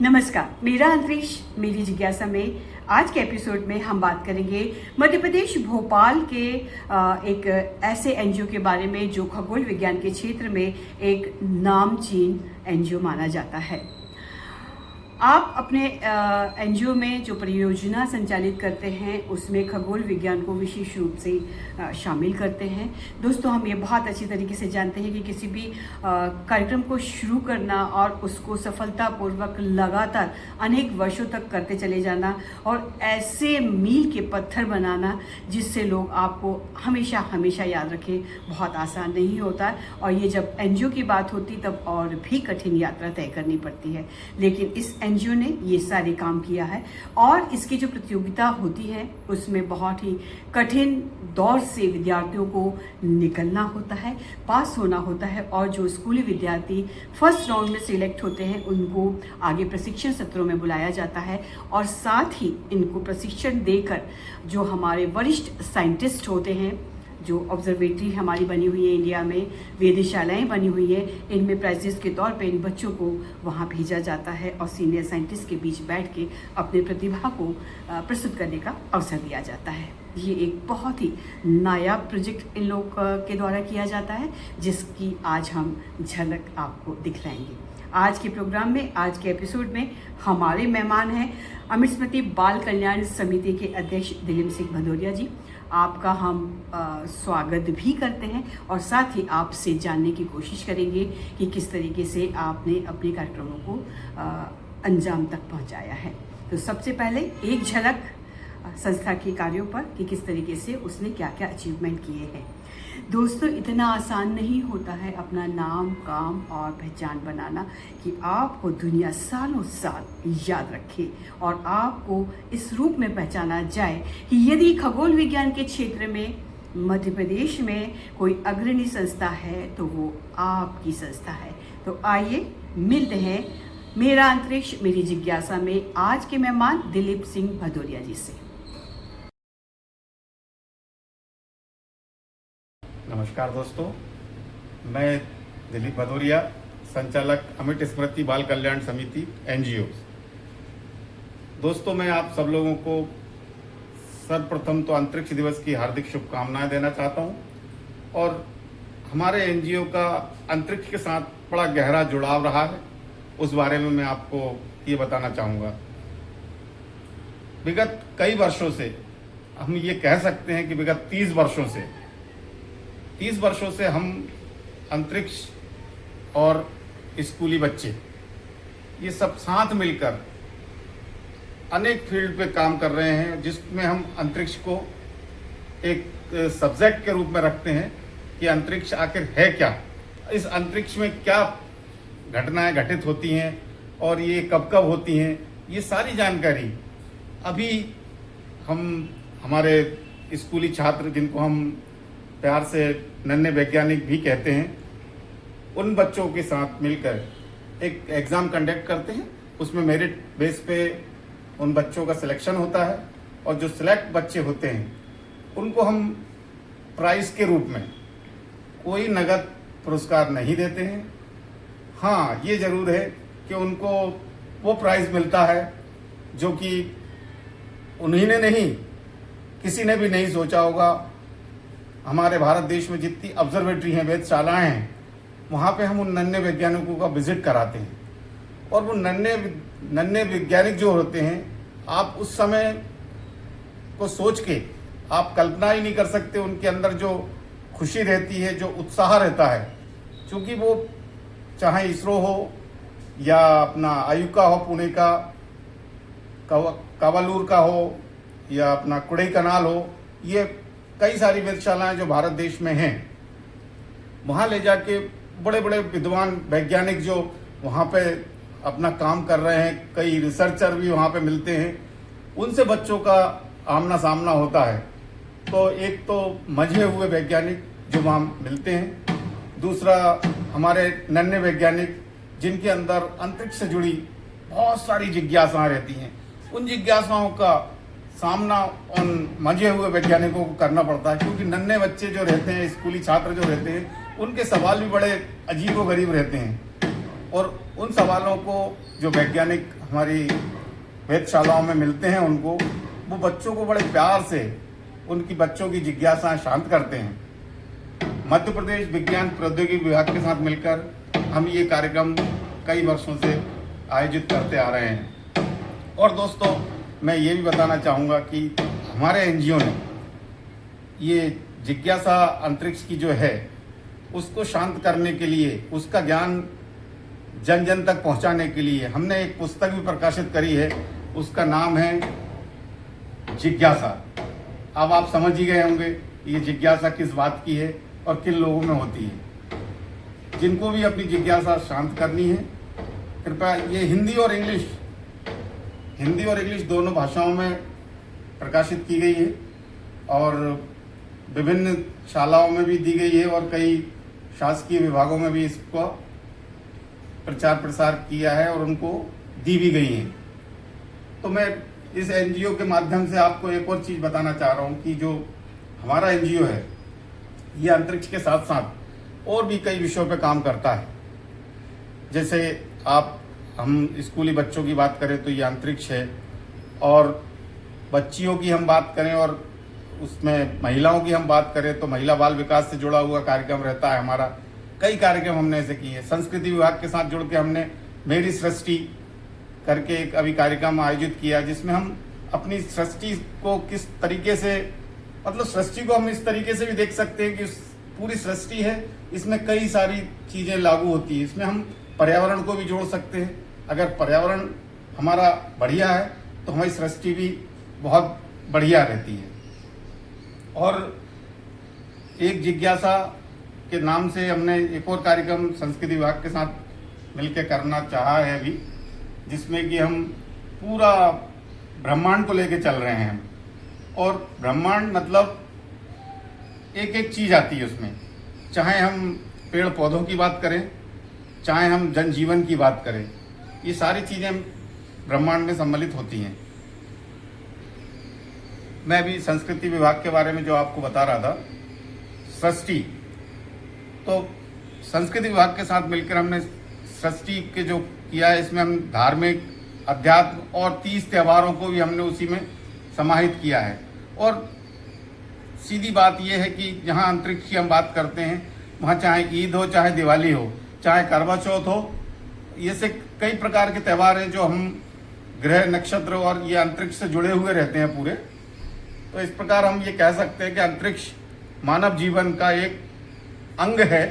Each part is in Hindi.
नमस्कार, मेरा अंतरिक्ष मेरी जिज्ञासा में आज के एपिसोड में हम बात करेंगे मध्य प्रदेश भोपाल के एक ऐसे एनजीओ के बारे में जो खगोल विज्ञान के क्षेत्र में एक नामचीन एनजीओ माना जाता है। आप अपने एनजीओ में जो परियोजना संचालित करते हैं उसमें खगोल विज्ञान को विशेष रूप से शामिल करते हैं। दोस्तों, हम ये बहुत अच्छी तरीके से जानते हैं कि किसी भी कार्यक्रम को शुरू करना और उसको सफलतापूर्वक लगातार अनेक वर्षों तक करते चले जाना और ऐसे मील के पत्थर बनाना जिससे लोग आपको हमेशा हमेशा याद रखें, बहुत आसान नहीं होता। और ये जब एनजीओ की बात होती तब और भी कठिन यात्रा तय करनी पड़ती है, लेकिन इस एनजीओ ने ये सारे काम किया है। और इसकी जो प्रतियोगिता होती है उसमें बहुत ही कठिन दौर से विद्यार्थियों को निकलना होता है, पास होना होता है, और जो स्कूली विद्यार्थी फर्स्ट राउंड में सिलेक्ट होते हैं उनको आगे प्रशिक्षण सत्रों में बुलाया जाता है। और साथ ही इनको प्रशिक्षण देकर जो हमारे वरिष्ठ साइंटिस्ट होते हैं, जो ऑब्जर्वेटरी हमारी बनी हुई है इंडिया में, वेधशालाएं बनी हुई है, इनमें प्राइजेस के तौर पे इन बच्चों को वहाँ भेजा जाता है और सीनियर साइंटिस्ट के बीच बैठ के अपने प्रतिभा को प्रस्तुत करने का अवसर दिया जाता है। ये एक बहुत ही नायाब प्रोजेक्ट इन लोग के द्वारा किया जाता है, जिसकी आज हम झलक आपको दिखलाएंगे। आज के प्रोग्राम में, आज के एपिसोड में हमारे मेहमान हैं अमृत स्मृति बाल कल्याण समिति के अध्यक्ष दिलीप सिंह भदौरिया जी। आपका हम स्वागत भी करते हैं और साथ ही आपसे जानने की कोशिश करेंगे कि किस तरीके से आपने अपने कार्यक्रमों को अंजाम तक पहुंचाया है। तो सबसे पहले एक झलक संस्था के कार्यों पर कि किस तरीके से उसने क्या क्या अचीवमेंट किए हैं। दोस्तों, इतना आसान नहीं होता है अपना नाम, काम और पहचान बनाना कि आपको दुनिया सालों साल याद रखे और आपको इस रूप में पहचाना जाए कि यदि खगोल विज्ञान के क्षेत्र में मध्य प्रदेश में कोई अग्रणी संस्था है तो वो आपकी संस्था है। तो आइए मिलते हैं मेरा अंतरिक्ष मेरी जिज्ञासा में आज के मेहमान दिलीप सिंह भदौरिया जी से। नमस्कार दोस्तों, मैं दिलीप भदौरिया, संचालक अमृत स्मृति बाल कल्याण समिति एनजीओ। दोस्तों, मैं आप सब लोगों को सर्वप्रथम तो अंतरिक्ष दिवस की हार्दिक शुभकामनाएं देना चाहता हूं और हमारे एनजीओ का अंतरिक्ष के साथ बड़ा गहरा जुड़ाव रहा है, उस बारे में मैं आपको ये बताना चाहूँगा। विगत कई वर्षों से, हम ये कह सकते हैं कि विगत 30 वर्षों से हम अंतरिक्ष और स्कूली बच्चे ये सब साथ मिलकर अनेक फील्ड पे काम कर रहे हैं, जिसमें हम अंतरिक्ष को एक सब्जेक्ट के रूप में रखते हैं कि अंतरिक्ष आखिर है क्या, इस अंतरिक्ष में क्या घटनाएं घटित होती हैं और ये कब कब होती हैं, ये सारी जानकारी अभी हम हमारे स्कूली छात्र, जिनको हम प्यार से नन्हे वैज्ञानिक भी कहते हैं, उन बच्चों के साथ मिलकर एक एग्ज़ाम कंडक्ट करते हैं। उसमें मेरिट बेस पे उन बच्चों का सिलेक्शन होता है और जो सिलेक्ट बच्चे होते हैं उनको हम प्राइज़ के रूप में कोई नगद पुरस्कार नहीं देते हैं। हाँ, ये ज़रूर है कि उनको वो प्राइज़ मिलता है जो कि उन्हीं ने नहीं, किसी ने भी नहीं सोचा होगा। हमारे भारत देश में जितनी ऑब्जर्वेटरी हैं, वेधशालाएं हैं, वहाँ पे हम उन नन्हे वैज्ञानिकों का विजिट कराते हैं और वो नन्हे वैज्ञानिक जो होते हैं, आप उस समय को सोच के आप कल्पना ही नहीं कर सकते उनके अंदर जो खुशी रहती है, जो उत्साह रहता है। क्योंकि वो चाहे इसरो हो या अपना आयुका हो, पुणे का कावालूर का हो या अपना कोडाईकनाल हो, ये कई सारी वेधशालाएं जो भारत देश में हैं, वहाँ ले जाके बड़े बड़े विद्वान वैज्ञानिक जो वहाँ पे अपना काम कर रहे हैं, कई रिसर्चर भी वहाँ पे मिलते हैं, उनसे बच्चों का आमना सामना होता है। तो एक तो मंझे हुए वैज्ञानिक जो वहाँ मिलते हैं, दूसरा हमारे नन्हे वैज्ञानिक जिनके अंदर अंतरिक्ष से जुड़ी बहुत सारी जिज्ञासाएं रहती हैं, उन जिज्ञासाओं का सामना उन मंझे हुए वैज्ञानिकों को करना पड़ता है। क्योंकि नन्हे बच्चे जो रहते हैं, स्कूली छात्र जो रहते हैं, उनके सवाल भी बड़े अजीब व गरीब रहते हैं। और उन सवालों को जो वैज्ञानिक हमारी वेधशालाओं में मिलते हैं उनको, वो बच्चों को बड़े प्यार से उनकी बच्चों की जिज्ञासाएं शांत करते हैं। मध्य प्रदेश विज्ञान प्रौद्योगिकी विभाग के साथ मिलकर हम ये कार्यक्रम कई वर्षों से आयोजित करते आ रहे हैं। और दोस्तों, मैं ये भी बताना चाहूँगा कि हमारे एनजीओ ने ये जिज्ञासा अंतरिक्ष की जो है उसको शांत करने के लिए, उसका ज्ञान जन जन तक पहुंचाने के लिए हमने एक पुस्तक भी प्रकाशित करी है। उसका नाम है जिज्ञासा। अब आप समझ ही गए होंगे ये जिज्ञासा किस बात की है और किन लोगों में होती है। जिनको भी अपनी जिज्ञासा शांत करनी है, कृपया ये हिंदी और इंग्लिश दोनों भाषाओं में प्रकाशित की गई है और विभिन्न शालाओं में भी दी गई है और कई शासकीय विभागों में भी इसको प्रचार प्रसार किया है और उनको दी भी गई है। तो मैं इस एनजीओ के माध्यम से आपको एक और चीज़ बताना चाह रहा हूँ कि जो हमारा एनजीओ है ये अंतरिक्ष के साथ साथ और भी कई विषयों पर काम करता है। जैसे हम स्कूली बच्चों की बात करें तो ये अंतरिक्ष है, और बच्चियों की हम बात करें और उसमें महिलाओं की हम बात करें तो महिला बाल विकास से जुड़ा हुआ कार्यक्रम रहता है हमारा। कई कार्यक्रम हमने ऐसे किए। संस्कृति विभाग के साथ जुड़ के हमने मेरी सृष्टि करके एक अभी कार्यक्रम आयोजित किया, जिसमें हम अपनी सृष्टि को किस तरीके से, मतलब सृष्टि को हम इस तरीके से भी देख सकते हैं कि पूरी सृष्टि है, इसमें कई सारी चीज़ें लागू होती है। इसमें हम पर्यावरण को भी जोड़ सकते हैं। अगर पर्यावरण हमारा बढ़िया है तो हमारी सृष्टि भी बहुत बढ़िया रहती है। और एक जिज्ञासा के नाम से हमने एक और कार्यक्रम संस्कृति विभाग के साथ मिलकर करना चाहा है अभी, जिसमें कि हम पूरा ब्रह्मांड को लेकर चल रहे हैं। और ब्रह्मांड मतलब एक एक चीज़ आती है उसमें, चाहे हम पेड़ पौधों की बात करें, चाहे हम जनजीवन की बात करें, ये सारी चीज़ें ब्रह्मांड में सम्मिलित होती हैं। मैं अभी संस्कृति विभाग के बारे में जो आपको बता रहा था, सृष्टि, तो संस्कृति विभाग के साथ मिलकर हमने सृष्टि के जो किया है, इसमें हम धार्मिक, अध्यात्म और 30 त्योहारों को भी हमने उसी में समाहित किया है। और सीधी बात यह है कि जहाँ अंतरिक्ष की हम बात करते हैं, वहाँ चाहे ईद हो, चाहे दिवाली हो, चाहे करवा चौथ हो, ये से कई प्रकार के त्यौहार हैं जो हम ग्रह, नक्षत्र और ये अंतरिक्ष से जुड़े हुए रहते हैं पूरे। तो इस प्रकार हम ये कह सकते हैं कि अंतरिक्ष मानव जीवन का एक अंग है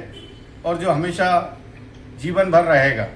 और जो हमेशा जीवन भर रहेगा।